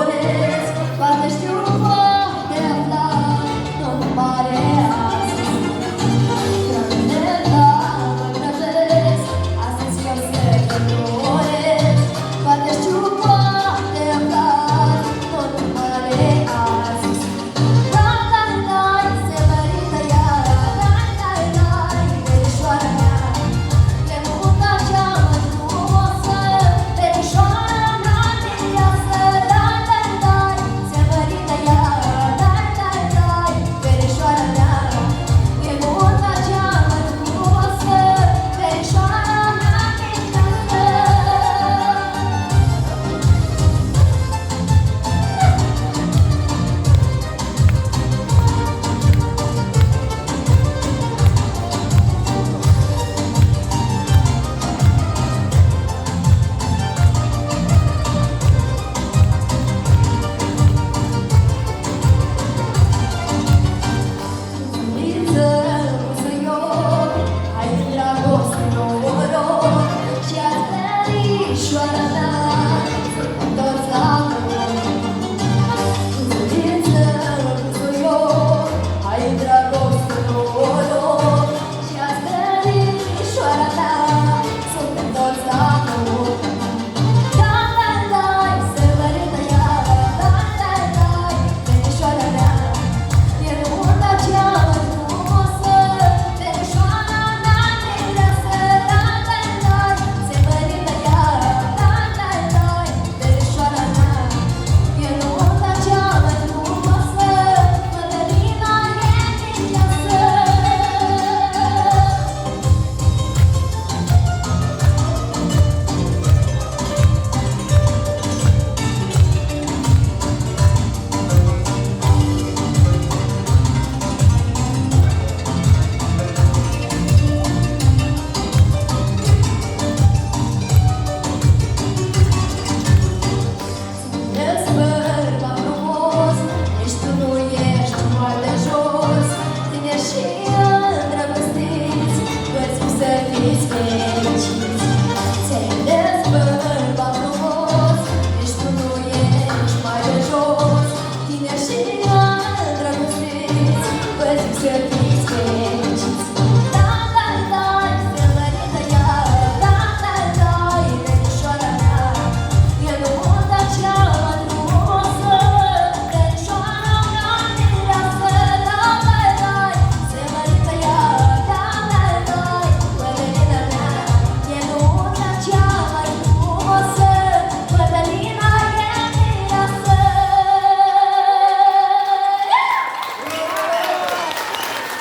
doresc, poate știu, poate afla, tot pare azi. Dragule, da, mă grăbesc, astăzi vreau să te doresc, poate știu, poate afla, tot pare azi. Dai, dai, dai, se merită iar, dai, dai, dai, verișoara mea, lemuta cea mai frumoasă, verișoara mea de viață. Dai, dai, dai, se merită iar, dai, dai, dai, verișoara mea, lemuta cea mai frumoasă, verișoara mea de viață. Hai în dragoste, noroc, și azi verișoara mea,